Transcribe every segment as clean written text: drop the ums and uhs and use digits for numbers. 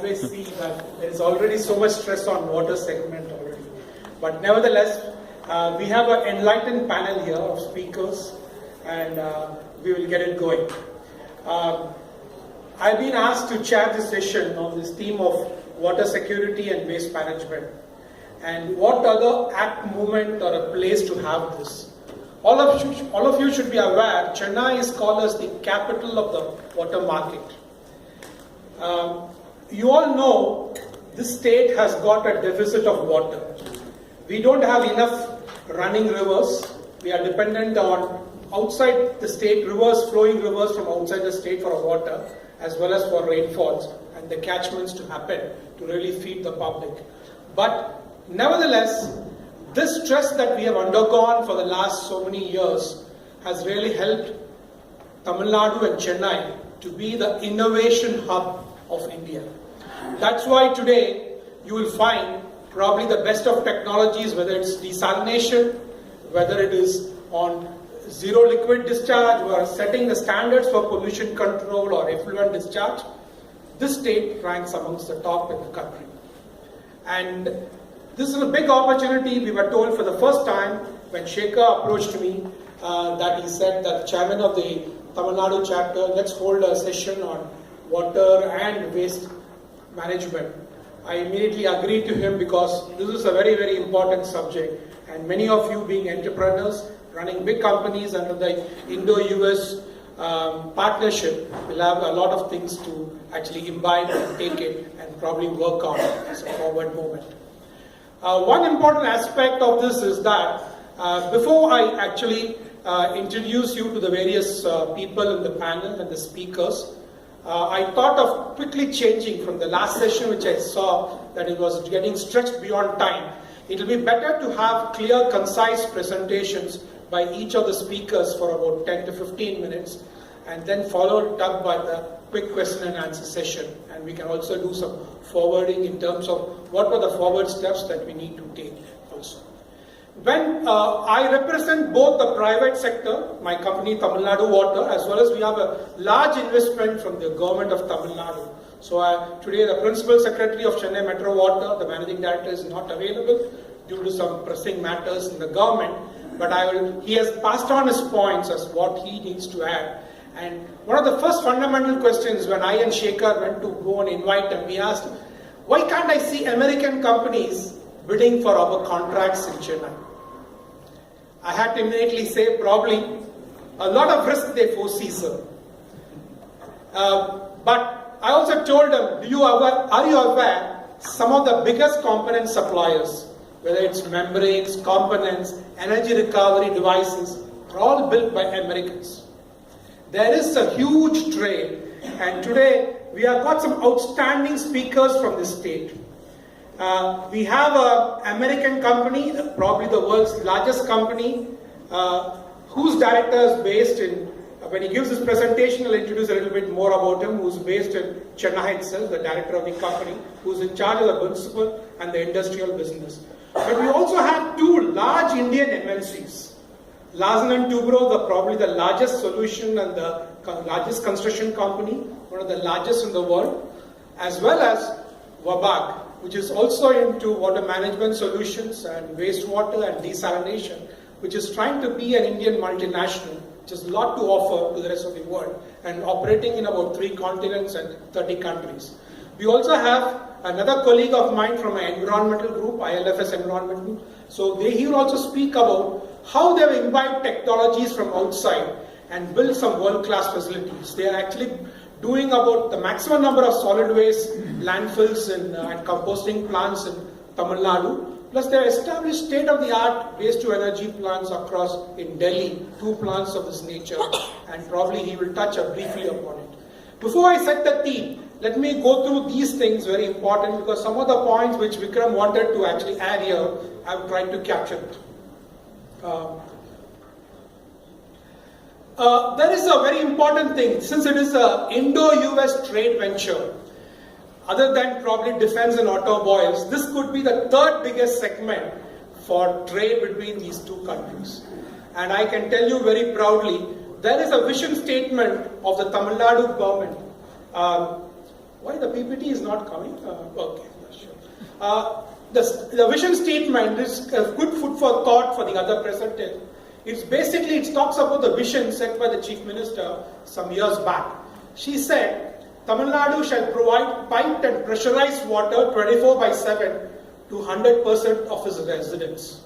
always see that there is already so much stress on water segment already. But nevertheless, we have an enlightened panel here of speakers, and we will get it going. I've been asked to chair this session on this theme of water security and waste management. And what other apt moment or a place to have this? All of you should be aware, Chennai is called as the capital of the water market. You all know this state has got a deficit of water. We don't have enough running rivers. We are dependent on outside the state rivers, flowing rivers from outside the state for water, as well as for rainfalls and the catchments to happen to really feed the public. But nevertheless, this stress that we have undergone for the last so many years has really helped Tamil Nadu and Chennai to be the innovation hub of India. That's why today you will find probably the best of technologies, whether it's desalination, whether it is on zero liquid discharge, we are setting the standards for pollution control or effluent discharge. This state ranks amongst the top in the country. And this is a big opportunity. We were told for the first time when Shekhar approached me that he said that chairman of the Tamil Nadu chapter, let's hold a session on water and waste management. I immediately agreed to him because this is a very, very important subject. And many of you being entrepreneurs, running big companies under the Indo-US partnership will have a lot of things to actually imbibe and take it and probably work on as a forward movement. One important aspect of this is that before I actually introduce you to the various people in the panel and the speakers, I thought of quickly changing from the last session which I saw that it was getting stretched beyond time. It will be better to have clear, concise presentations by each of the speakers for about 10 to 15 minutes and then followed up by the quick question and answer session. And we can also do some forwarding in terms of what were the forward steps that we need to take also. When I represent both the private sector, my company Tamil Nadu Water, as well as we have a large investment from the government of Tamil Nadu. So today the Principal Secretary of Chennai Metro Water, the Managing Director, is not available due to some pressing matters in the government. But he has passed on his points as what he needs to add. And one of the first fundamental questions when I and Shekhar went to go and invite him, we asked, why can't I see American companies bidding for our contracts in Chennai? I had to immediately say probably a lot of risk they foresee, sir. But I also told them, are you aware some of the biggest component suppliers, whether it's membranes, components, energy recovery devices, are all built by Americans. There is a huge trade, and today we have got some outstanding speakers from this state. We have an American company, probably the world's largest company, whose director is based in, when he gives his presentation, I'll introduce a little bit more about him, who's based in Chennai itself, the director of the company, who's in charge of the principal and the industrial business. But we also have two large Indian MNCs. Larsen & Toubro, probably the largest solution and the largest construction company, one of the largest in the world, as well as Wabag, which is also into water management solutions and wastewater and desalination, which is trying to be an Indian multinational, which has a lot to offer to the rest of the world, and operating in about 3 continents and 30 countries. We also have another colleague of mine from an environmental group, ILFS Environment Group. So he will also speak about how they have imbibed technologies from outside and built some world-class facilities. They are actually doing about the maximum number of solid waste landfills and composting plants in Tamil Nadu. Plus they have established state-of-the-art waste-to-energy plants across in Delhi, 2 plants of this nature, and probably he will touch briefly upon it. Before I set the theme, let me go through these things, very important, because some of the points which Vikram wanted to actually add here, I've tried to capture it. There is a very important thing, since it is an Indo-US trade venture, other than probably defense and automobiles, this could be the 3rd biggest segment for trade between these 2 countries. And I can tell you very proudly, there is a vision statement of the Tamil Nadu government. Why the PPT is not coming? Okay, sure. The vision statement is good food for thought for the other presenters. It talks about the vision set by the Chief Minister some years back. She said, Tamil Nadu shall provide piped and pressurized water 24/7 to 100% of its residents.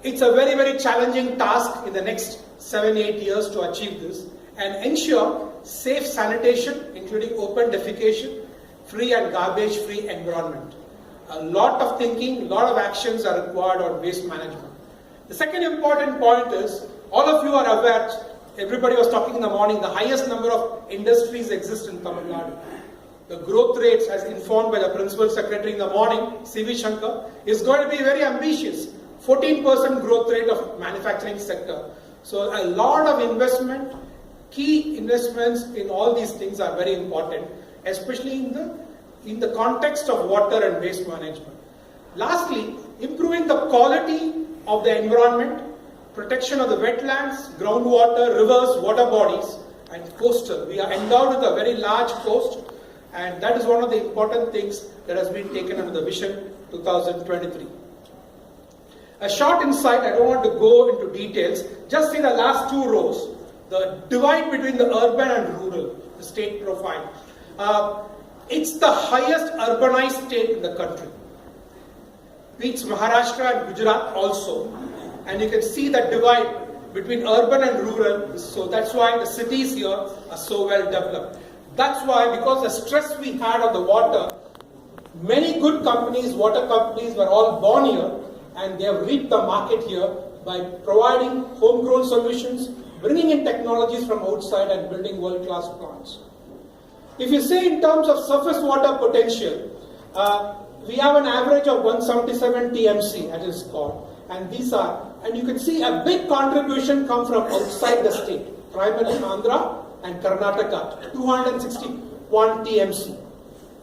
It's a very, very challenging task in the next 7-8 years to achieve this and ensure safe sanitation, including open defecation, free and garbage-free environment. A lot of thinking, a lot of actions are required on waste management. The second important point is, all of you are aware, everybody was talking in the morning, the highest number of industries exist in Tamil Nadu. The growth rates, as informed by the Principal Secretary in the morning, C.V. Shankar, is going to be very ambitious. 14% growth rate of manufacturing sector. So a lot of investment, key investments in all these things are very important, especially in the context of water and waste management. Lastly, improving the quality of the environment, protection of the wetlands, groundwater, rivers, water bodies, and coastal. We are endowed with a very large coast, and that is one of the important things that has been taken under the Vision 2023. A short insight, I don't want to go into details, just see the last two rows, the divide between the urban and rural, the state profile. It's the highest urbanized state in the country. Beats Maharashtra and Gujarat also. And you can see that divide between urban and rural. So that's why the cities here are so well developed. That's why, because the stress we had on the water, many good companies, water companies were all born here, and they have reaped the market here by providing homegrown solutions, bringing in technologies from outside and building world-class plants. If you say in terms of surface water potential, we have an average of 177 TMC, as it's called, and you can see a big contribution come from outside the state, primarily Andhra and Karnataka, 261 TMC.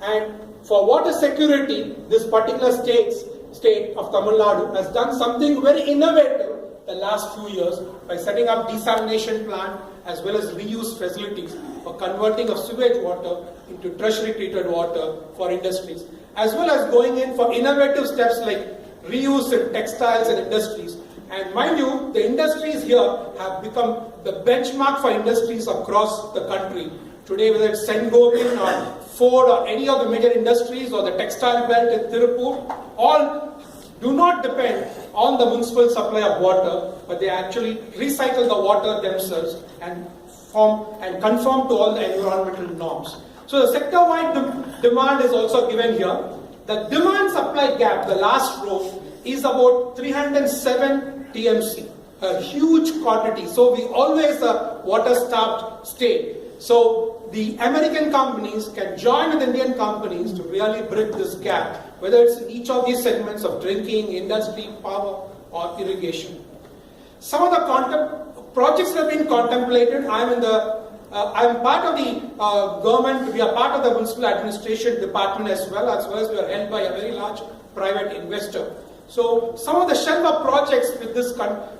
And for water security, this particular state of Tamil Nadu has done something very innovative the last few years by setting up desalination plant as well as reuse facilities for converting of sewage water into tertiary treated water for industries, as well as going in for innovative steps like reuse in textiles and industries. And mind you, the industries here have become the benchmark for industries across the country. Today, whether it's Saint-Gobain or Ford or any of the major industries or the textile belt in Tirupur, all do not depend on the municipal supply of water, but they actually recycle the water themselves and conform to all the environmental norms. So the sector-wide demand is also given here. The demand-supply gap, the last row, is about 307 TMC, a huge quantity. So we always a water-starved state. So the American companies can join with Indian companies to really bridge this gap, whether it's in each of these segments of drinking, industry, power, or irrigation. Some of the projects that have been contemplated. I'm part of the government. We are part of the municipal administration department as well as we are held by a very large private investor. So some of the shelf of projects with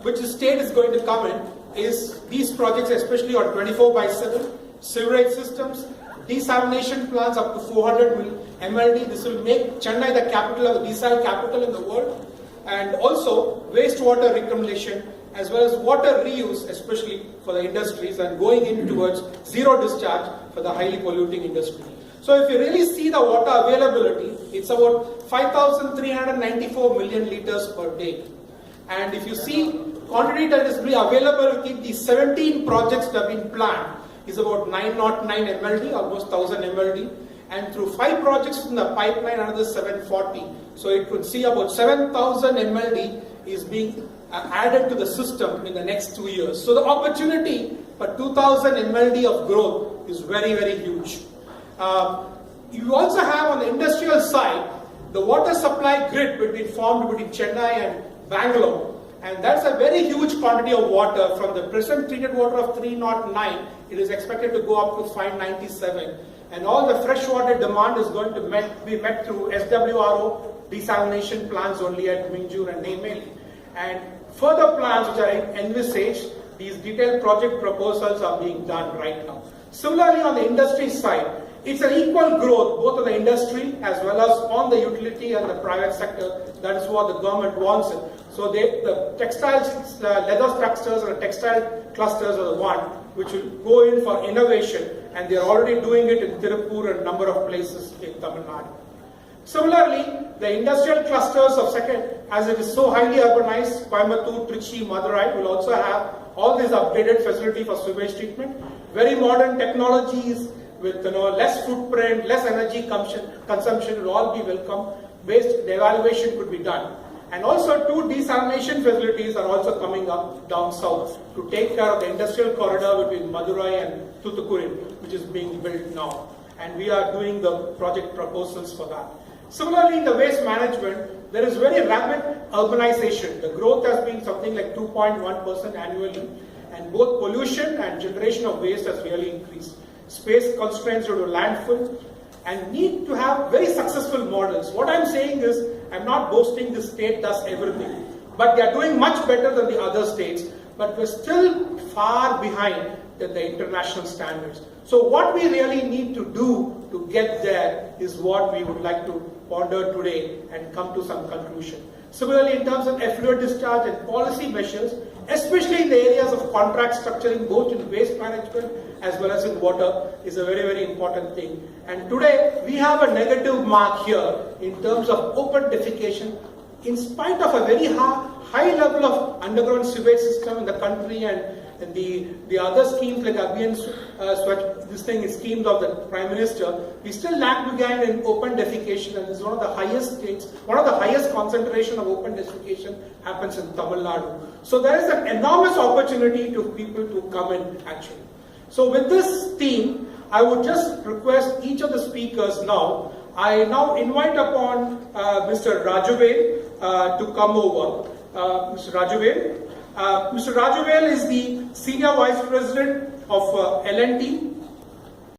which the state is going to come in is these projects, especially on 24/7 sewerage systems, desalination plants up to 400 MLD. This will make Chennai the capital of the desal capital in the world, and also wastewater reclamation as well as water reuse, especially for the industries, and going in towards zero discharge for the highly polluting industry. So if you really see the water availability, it's about 5,394 million liters per day. And if you see quantity that is available to keep these 17 projects that have been planned is about 909 MLD, almost 1000 MLD. And through 5 projects in the pipeline, another 740. So it could see about 7,000 MLD is being added to the system in the next 2 years. So the opportunity for 2,000 MLD of growth is very, very huge. You also have on the industrial side, the water supply grid formed between Chennai and Bangalore. And that's a very huge quantity of water. From the present treated water of 309, it is expected to go up to 597. And all the freshwater demand is going to be met through SWRO desalination plants only at Minjur and Neyveli. And further plans which are envisaged, these detailed project proposals are being done right now. Similarly, on the industry side, It's an equal growth, both on the industry as well as on the utility and the private sector. That is what the government wants it. So the textiles, leather clusters and the textile clusters are the one which will go in for innovation, and they are already doing it in Tirupur and a number of places in Tamil Nadu. Similarly, the industrial clusters of second, as it is so highly urbanized, Coimbatore, Trichy, Madurai will also have all these upgraded facility for sewage treatment, very modern technologies with less footprint, less energy consumption will all be welcome. Based the evaluation could be done. And also 2 desalination facilities are also coming up down south to take care of the industrial corridor between Madurai and Thoothukudi, which is being built now. And we are doing the project proposals for that. Similarly, in the waste management, there is very rapid urbanization. The growth has been something like 2.1% annually, and both pollution and generation of waste has really increased. Space constraints due to landfill, and need to have very successful models. What I'm saying is, I'm not boasting the state does everything, but they are doing much better than the other states, but we're still far behind the international standards. So what we really need to do to get there is what we would like to ponder today and come to some conclusion. Similarly, in terms of effluent discharge and policy measures, especially in the areas of contract structuring, both in waste management as well as in water, is a very, very important thing. And today, we have a negative mark here in terms of open defecation, in spite of a very high level of underground sewage system in the country and the other schemes like Abhiyan schemes of the Prime Minister, we still lag behind in open defecation, and it's one of the highest states, one of the highest concentration of open defecation happens in Tamil Nadu. So there is an enormous opportunity to people to come in actually. So with this theme, I would just request each of the speakers now. I now invite upon Mr. Rajuvel to come over. Mr. Rajuvel. Mr. Rajuvel is the Senior Vice President of L&T